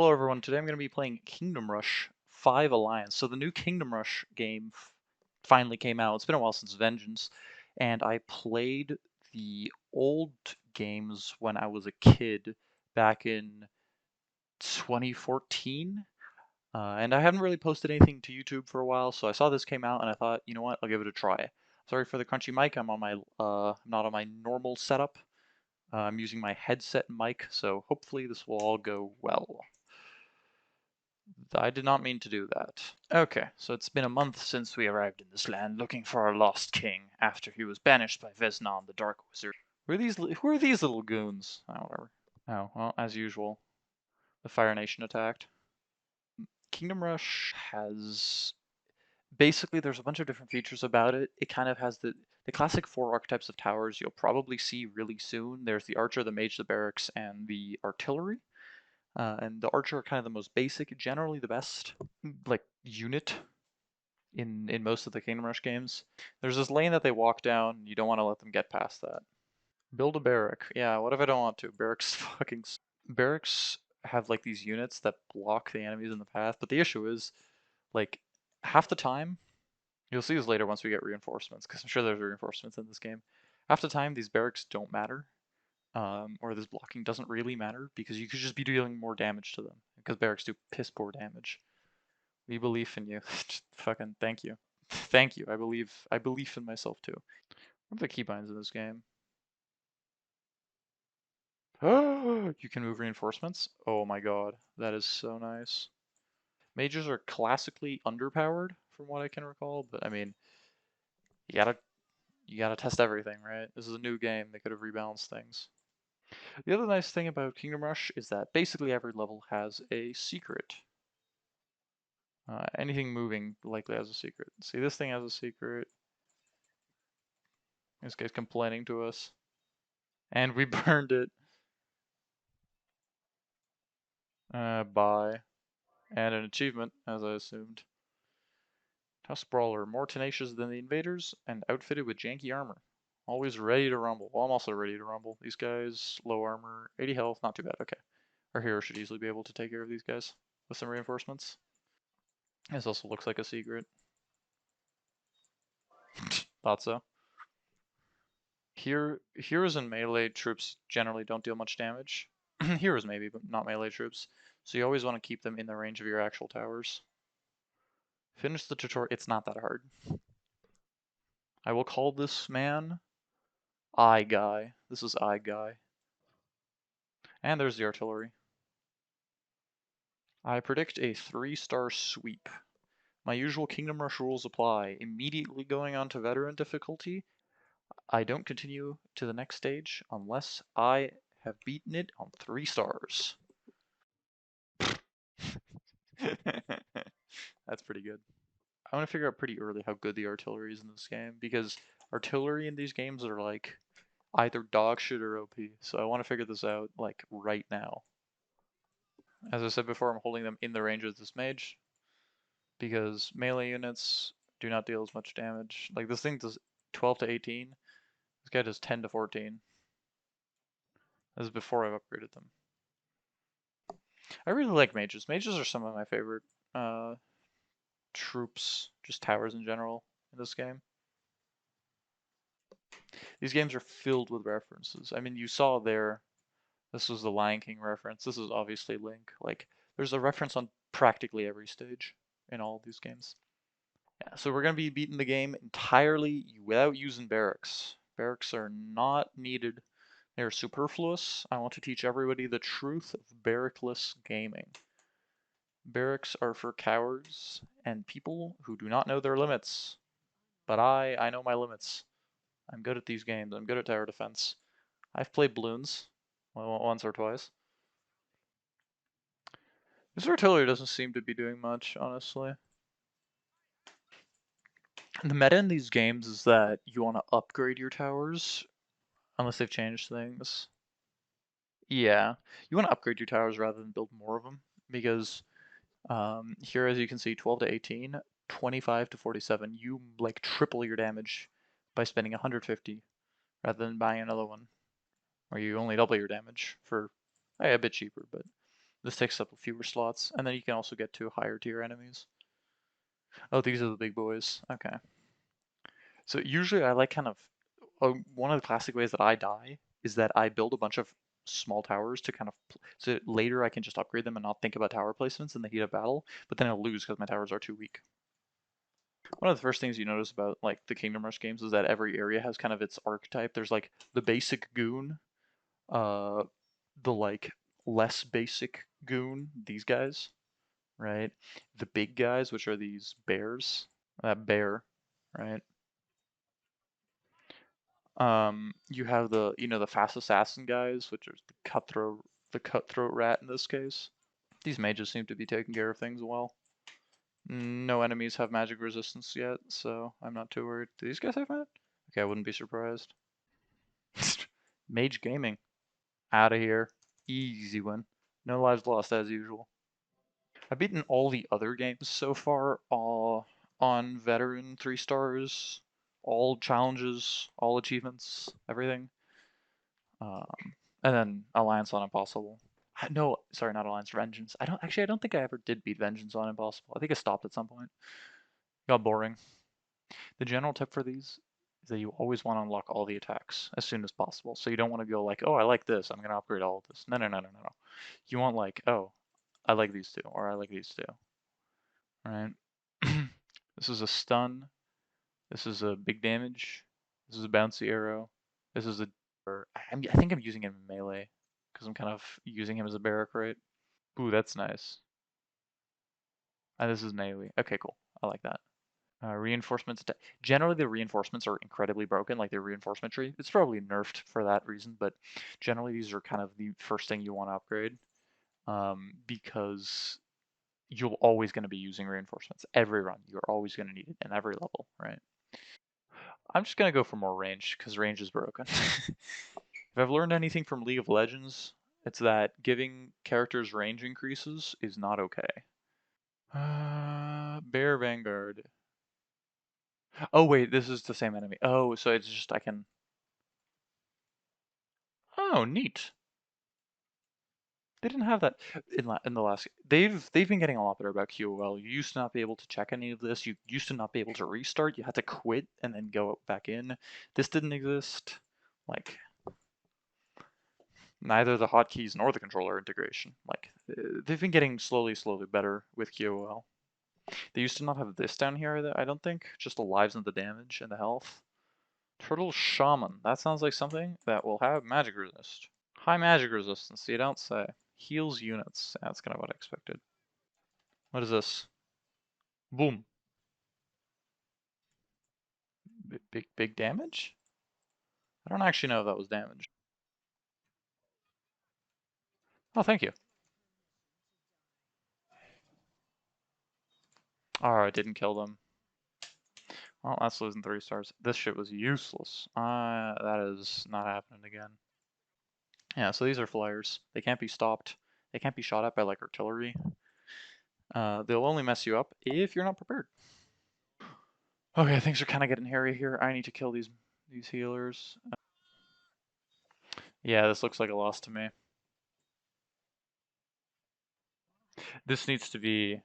Hello everyone, today I'm going to be playing Kingdom Rush 5 Alliance. So the new Kingdom Rush game finally came out. It's been a while since Vengeance, and I played the old games when I was a kid back in 2014. And I hadn't really posted anything to YouTube for a while, so I saw this came out and I thought, you know what, I'll give it a try. Sorry for the crunchy mic, I'm on my not on my normal setup. I'm using my headset mic, so hopefully this will all go well. I did not mean to do that. Okay, so it's been a month since we arrived in this land looking for our lost king after he was banished by Vesnon the Dark Wizard. Who are these little goons? Oh, whatever. Oh, well, as usual, the Fire Nation attacked. Kingdom Rush has basically there's a bunch of different features about it. It kind of has the classic four archetypes of towers you'll probably see really soon. There's the archer, the mage, the barracks, and the artillery. And the archer are kind of the most basic, generally the best like unit in most of the Kingdom Rush games. There's this lane that they walk down. You don't want to let them get past that. Build a barrack. Yeah, what if I don't want to? Barracks have like these units that block the enemies in the path, but the issue is like half the time you'll see this later once we get reinforcements, because I'm sure there's reinforcements in this game. Half the time these barracks don't matter, or this blocking doesn't really matter because you could just be dealing more damage to them because barracks do piss poor damage. We believe in you. Fucking thank you. Thank you. I believe in myself too. What are the keybinds in this game? Oh, you can move reinforcements? Oh my god. That is so nice. Mages are classically underpowered from what I can recall, but I mean, you gotta you gotta test everything, right? This is a new game. They could have rebalanced things. The other nice thing about Kingdom Rush is that basically every level has a secret. Anything moving likely has a secret. See, this thing has a secret. This guy's complaining to us. And we burned it. By. And an achievement, as I assumed. Tusk Brawler, more tenacious than the invaders, and outfitted with janky armor. Always ready to rumble. Well, I'm also ready to rumble. These guys, low armor, 80 health, not too bad. Okay. Our hero should easily be able to take care of these guys with some reinforcements. This also looks like a secret. Thought so. Heroes and melee troops generally don't deal much damage. Heroes maybe, but not melee troops. So you always want to keep them in the range of your actual towers. Finish the tutorial. It's not that hard. I will call this man Eye Guy. This is Eye Guy. And there's the artillery. I predict a 3-star sweep. My usual Kingdom Rush rules apply. Immediately going on to veteran difficulty, I don't continue to the next stage unless I have beaten it on 3 stars. That's pretty good. I want to figure out pretty early how good the artillery is in this game, because artillery in these games are like either dog shit or OP. So I want to figure this out like right now. As I said before, I'm holding them in the range of this mage because melee units do not deal as much damage. Like this thing does 12 to 18. This guy does 10 to 14. This is before I've upgraded them. I really like mages. Mages are some of my favorite troops, just towers in general in this game. These games are filled with references. I mean, you saw there, this was the Lion King reference. This is obviously Link. Like, there's a reference on practically every stage in all of these games. Yeah, so we're going to be beating the game entirely without using barracks. Barracks are not needed. They're superfluous. I want to teach everybody the truth of barrackless gaming. Barracks are for cowards and people who do not know their limits. But I know my limits. I'm good at these games. I'm good at tower defense. I've played balloons once or twice. This artillery doesn't seem to be doing much, honestly. The meta in these games is that you want to upgrade your towers, unless they've changed things. Yeah, you want to upgrade your towers rather than build more of them, because here, as you can see, 12 to 18, 25 to 47, you like triple your damage by spending 150 rather than buying another one, where you only double your damage for a bit cheaper, but This takes up fewer slots, and then you can also get to higher tier enemies. Oh, these are the big boys. Okay. So usually I like kind of one of the classic ways that I die is that I build a bunch of small towers to kind of so later I can just upgrade them and not think about tower placements in the heat of battle, but then I'll lose because my towers are too weak. One of the first things you notice about like the Kingdom Rush games is that every area has kind of its archetype. There's like the basic goon, uh, the like less basic goon, these guys, right? The big guys, which are these bears, that bear, right? You have the fast assassin guys, which are the cutthroat rat in this case. These mages seem to be taking care of things well. No enemies have magic resistance yet, so I'm not too worried. Do these guys have magic? Okay, I wouldn't be surprised. Mage gaming. Out of here. Easy win. No lives lost as usual. I've beaten all the other games so far, all on veteran 3 stars, all challenges, all achievements, everything. And then Alliance on Impossible. No, sorry, not Alliance, Vengeance. I don't think I ever did beat Vengeance on Impossible. I think it stopped at some point. Got boring. The general tip for these is that you always want to unlock all the attacks as soon as possible. So you don't want to go like, oh, I like this, I'm gonna upgrade all of this. No, no, no, no, no, no. You want like, oh, I like these two, or I like these two. Right? This is a stun. This is a big damage. This is a bouncy arrow. This is a. I think I'm using him in melee because I'm kind of using him as a barrack, right? Ooh, that's nice. And this is an AoE. Okay, cool. I like that. Reinforcements. Generally, the reinforcements are incredibly broken, like the reinforcement tree. It's probably nerfed for that reason, but generally these are kind of the first thing you want to upgrade because you're always going to be using reinforcements every run. You're always going to need it in every level, right? I'm just going to go for more range because range is broken. If I've learned anything from League of Legends, it's that giving characters range increases is not okay. Bear Vanguard. Oh wait, this is the same enemy. Oh, so it's just I can. Oh, neat. They didn't have that in the last. They've been getting a lot better about QOL. You used to not be able to check any of this. You used to not be able to restart. You had to quit and then go back in. This didn't exist. Like neither the hotkeys nor the controller integration. Like they've been getting slowly better with QOL. They used to not have this down here, I don't think. Just the lives and the damage and the health. Turtle Shaman. That sounds like something that will have magic resist. High magic resistance, you don't say. Heals units. That's kind of what I expected. What is this? Boom. Big damage? I don't actually know if that was damage. Oh, thank you. Oh, I didn't kill them. Well, that's losing 3 stars. This shit was useless. That is not happening again. Yeah, so these are flyers. They can't be stopped. They can't be shot at by like artillery. They'll only mess you up if you're not prepared. Okay, things are kind of getting hairy here. I need to kill these healers. Yeah, this looks like a loss to me. This needs to be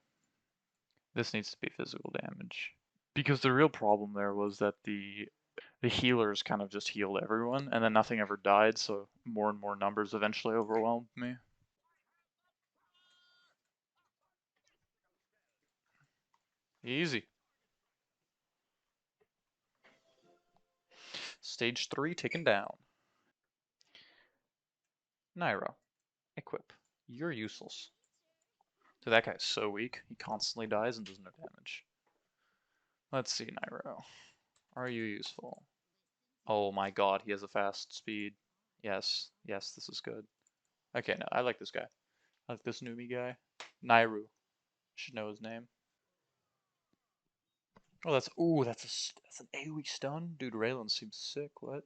physical damage. Because the real problem there was that the healers kind of just healed everyone, and then nothing ever died, so more and more numbers eventually overwhelmed me. Easy. Stage 3 taken down. Nairo. Equip. You're useless. Dude, that guy's so weak. He constantly dies and does no damage. Let's see, Nairo. Are you useful? Oh my god, he has a fast speed. Yes, yes, this is good. Okay, no, I like this guy. I like this Numi guy. Nairu. Should know his name. Oh, that's an AoE stun? Dude, Raylan seems sick. What?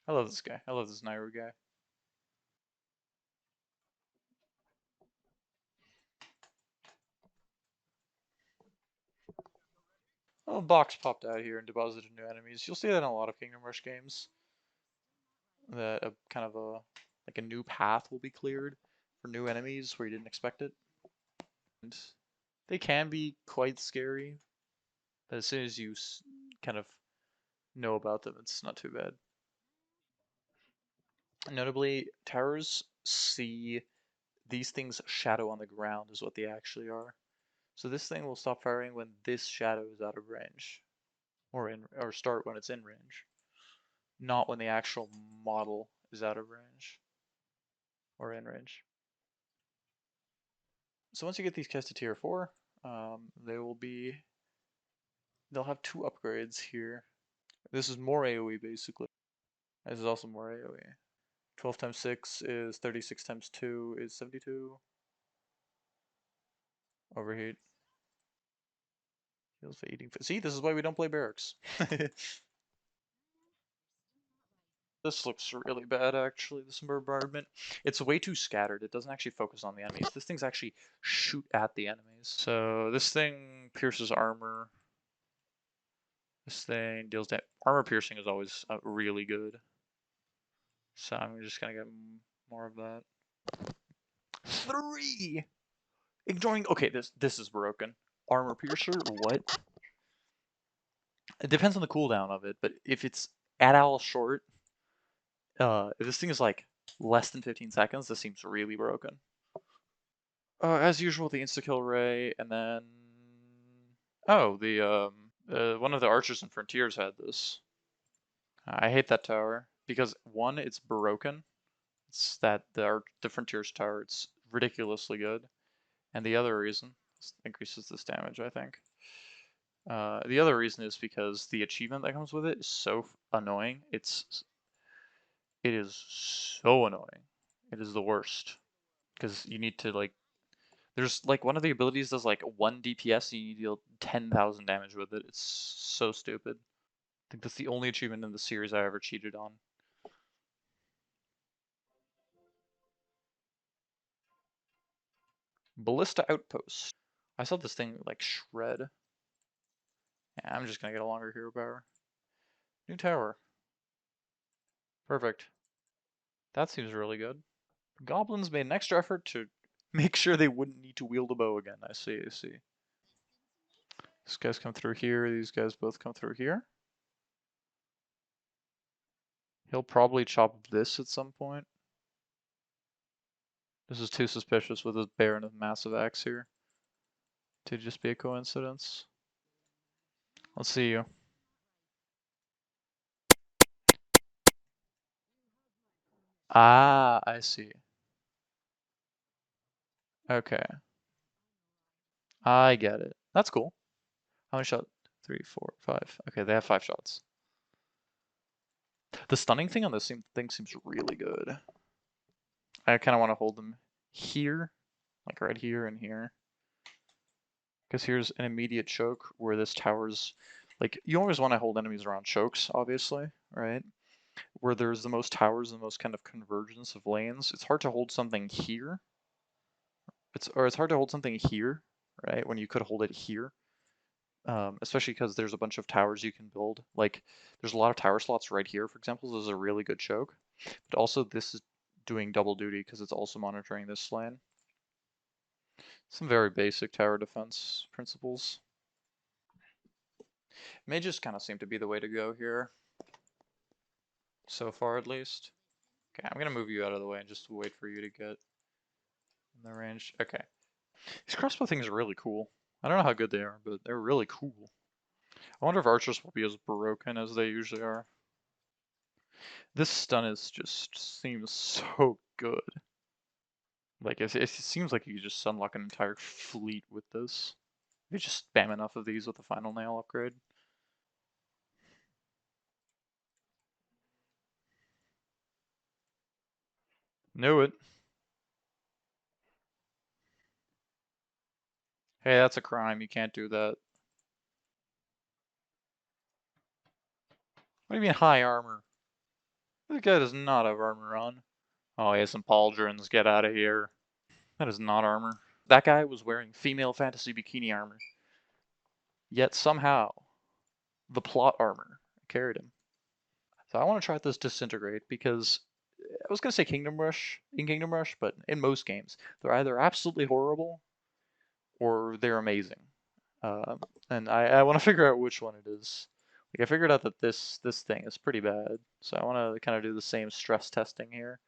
I love this guy. I love this Nairu guy. Oh, a box popped out here and deposited new enemies. You'll see that in a lot of Kingdom Rush games. That kind of a Like a new path will be cleared for new enemies where you didn't expect it. And they can be quite scary, but as soon as you kind of know about them, it's not too bad. Notably, towers see these things shadow on the ground is what they actually are. So this thing will stop firing when this shadow is out of range, or start when it's in range, not when the actual model is out of range or in range. So once you get these guys to tier 4, they will be, they'll have 2 upgrades here. This is more AoE basically. This is also more AoE. 12 times 6 is 36 times 2 is 72. Overheat. Heals for eating. See, this is why we don't play barracks. This looks really bad, actually, this bombardment. It's way too scattered. It doesn't actually focus on the enemies. This thing's actually shoot at the enemies. So this thing pierces armor. This thing deals damage. Armor piercing is always really good. So I'm just gonna get more of that. 3! Ignoring. Okay, this is broken. Armor piercer. What? It depends on the cooldown of it, but if it's at all short, if this thing is like less than 15 seconds, this seems really broken. As usual, the insta-kill ray, and then oh, the one of the archers in Frontiers had this. I hate that tower because one, it's broken. It's that the Frontiers tower. It's ridiculously good, and the other reason increases this damage. I think. The other reason is because the achievement that comes with it is so annoying. It is so annoying. It is the worst because you need to like. There's like one of the abilities does like 1 DPS and you deal 10,000 damage with it. It's so stupid. I think that's the only achievement in the series I ever cheated on. Ballista Outpost. I saw this thing like shred. Yeah, I'm just gonna get a longer hero power. New tower. Perfect. That seems really good. Goblins made an extra effort to make sure they wouldn't need to wield a bow again. I see, I see. These guys come through here, these guys both come through here. He'll probably chop this at some point. This is too suspicious with his bear and a massive axe here to just be a coincidence. Let's see you. Ah, I see. Okay. I get it. That's cool. How many shots? 3, 4, 5. Okay, they have 5 shots. The stunning thing on this thing seems really good. I kind of want to hold them here, like right here and here. Because here's an immediate choke where this tower's like you always want to hold enemies around chokes, obviously, right? Where there's the most towers and the most kind of convergence of lanes. It's hard to hold something here. It's hard to hold something here, right? When you could hold it here. Especially because there's a bunch of towers you can build. Like there's a lot of tower slots right here, for example. This is a really good choke. But also this is doing double duty because it's also monitoring this lane. Some very basic tower defense principles. May just kind of seem to be the way to go here. So far, at least. Okay, I'm gonna move you out of the way and just wait for you to get in the range. Okay. These crossbow things are really cool. I don't know how good they are, but they're really cool. I wonder if archers will be as broken as they usually are. This stun is just seems so good. Like it seems like you could just unlock an entire fleet with this. You just spam enough of these with the final nail upgrade. Knew it. Hey, that's a crime. You can't do that. What do you mean high armor? This guy does not have armor on. Oh, he has some pauldrons. Get out of here. That is not armor. That guy was wearing female fantasy bikini armor. Yet somehow, the plot armor carried him. So I want to try this disintegrate because was gonna say Kingdom Rush in Kingdom Rush, but in most games, they're either absolutely horrible or they're amazing. Um, and I want to figure out which one it is. Like I figured out that this thing is pretty bad, so I want to kind of do the same stress testing here.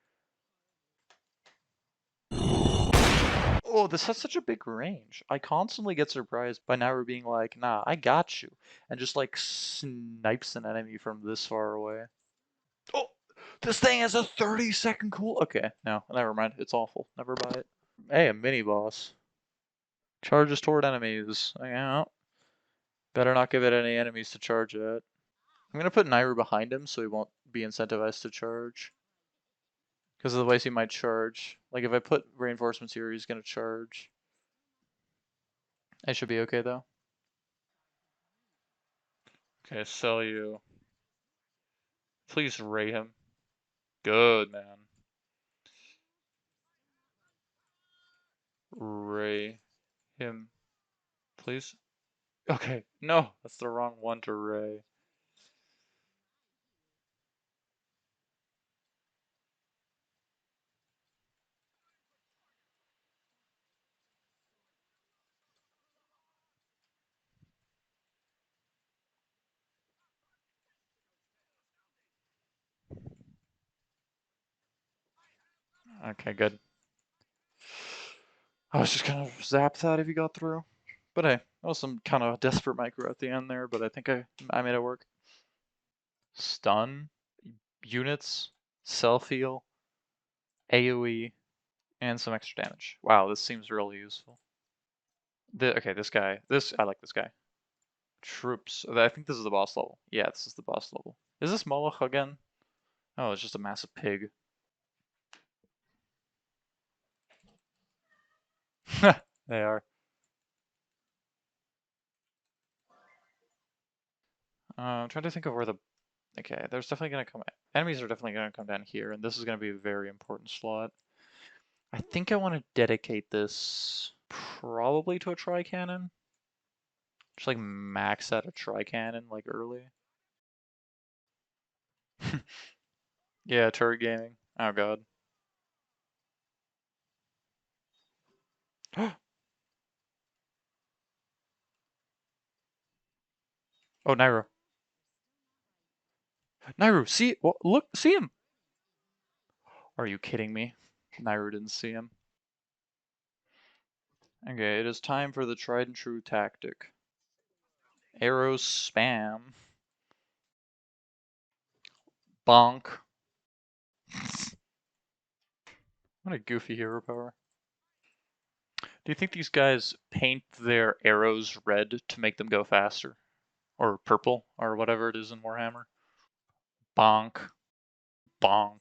Oh, this has such a big range. I constantly get surprised by Naru being like, "Nah, I got you," and just like snipes an enemy from this far away. Oh, this thing has a 30-second cool. Okay, no, never mind. It's awful. Never buy it. Hey, a mini boss. Charges toward enemies. Yeah. Better not give it any enemies to charge at. I'm gonna put Nairu behind him so he won't be incentivized to charge. Because of the ways he might charge. Like if I put reinforcements here, he's gonna charge. I should be okay though. Okay, sell you. Please ray him. Good, man. Ray him, please. Okay, no, that's the wrong one to ray. Okay, good. I was just gonna zap that if you got through. But hey, that was some kind of desperate micro at the end there, but I think I made it work. Stun, units, self heal, AoE, and some extra damage. Wow, this seems really useful. Okay, this guy. I like this guy. Troops. I think this is the boss level. Yeah, this is the boss level. Is this Moloch again? Oh, it's just a massive pig. They are. I'm trying to think of where the. Okay, there's definitely gonna come. Enemies are definitely gonna come down here, and this is gonna be a very important slot. I think I want to dedicate this probably to a tri-cannon. Just like max out a tri-cannon like early. Yeah, turret gaming. Oh god. Oh, Nairo. Nairo, see, look, see him. Are you kidding me? Nairo didn't see him. Okay, it is time for the tried and true tactic. Arrows spam. Bonk. What a goofy hero power. Do you think these guys paint their arrows red to make them go faster? Or purple, or whatever it is in Warhammer? Bonk. Bonk.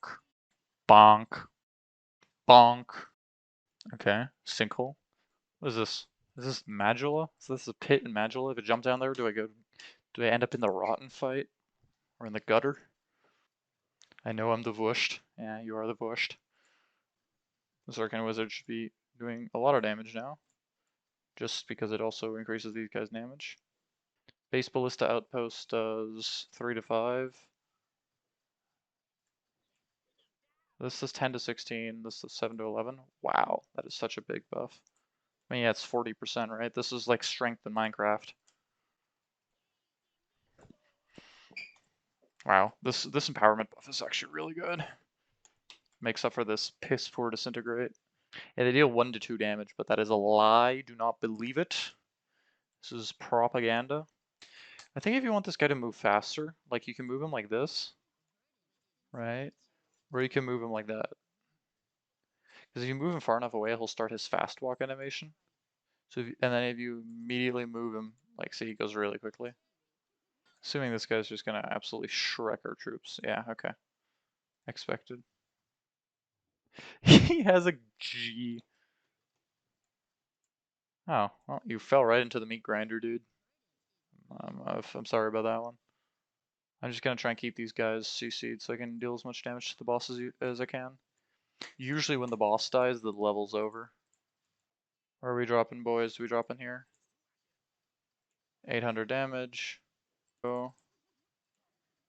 Bonk. Bonk. Okay, sinkhole. What is this? Is this Magula? Is this a pit in Magula? If I jump down there, do I end up in the rotten fight? Or in the gutter? I know I'm the Vushed. Yeah, you are the Vushed. This Arcane Wizard should be doing a lot of damage now. Just because it also increases these guys' damage. Base Ballista Outpost does 3 to 5. This is 10 to 16. This is 7 to 11. Wow, that is such a big buff. I mean, yeah, it's 40%, right? This is like strength in Minecraft. Wow, this empowerment buff is actually really good. Makes up for this piss poor disintegrate. Yeah, they deal 1 to 2 damage, but that is a lie. Do not believe it. This is propaganda. I think if you want this guy to move faster, like you can move him like this, right? Or you can move him like that. Because if you move him far enough away, he'll start his fast walk animation. So and then if you immediately move him, like see he goes really quickly. Assuming this guy's just gonna absolutely Shrek our troops. Yeah, okay. Expected. He has a G. Oh, well, you fell right into the meat grinder, dude. I'm sorry about that one. I'm just gonna try and keep these guys CC'd so I can deal as much damage to the boss as I can. Usually when the boss dies, the level's over. Where are we dropping, boys? We dropping here? 800 damage. Go.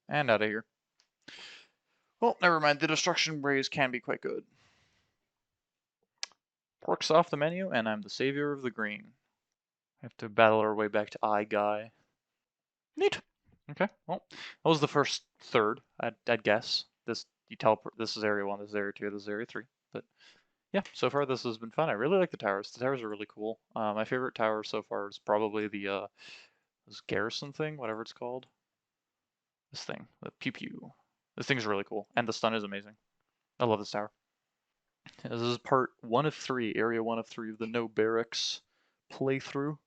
And out of here. Well, never mind. The destruction rays can be quite good. Pork's off the menu, and I'm the savior of the green. We have to battle our way back to I Guy. Neat. Okay. Well, that was the first third. I'd guess this you teleport. This is area 1. This is area 2. This is area 3. But yeah, so far this has been fun. I really like the towers. The towers are really cool. My favorite tower so far is probably the this garrison thing, whatever it's called. This thing, the pew pew. This thing's really cool, and the stun is amazing. I love this tower. This is part 1 of 3, area 1 of 3 of the No Barracks playthrough.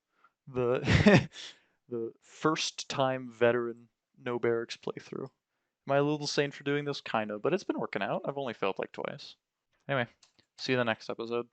The the first time veteran No Barracks playthrough. Am I a little insane for doing this? Kinda, but it's been working out. I've only failed like twice. Anyway, see you in the next episode.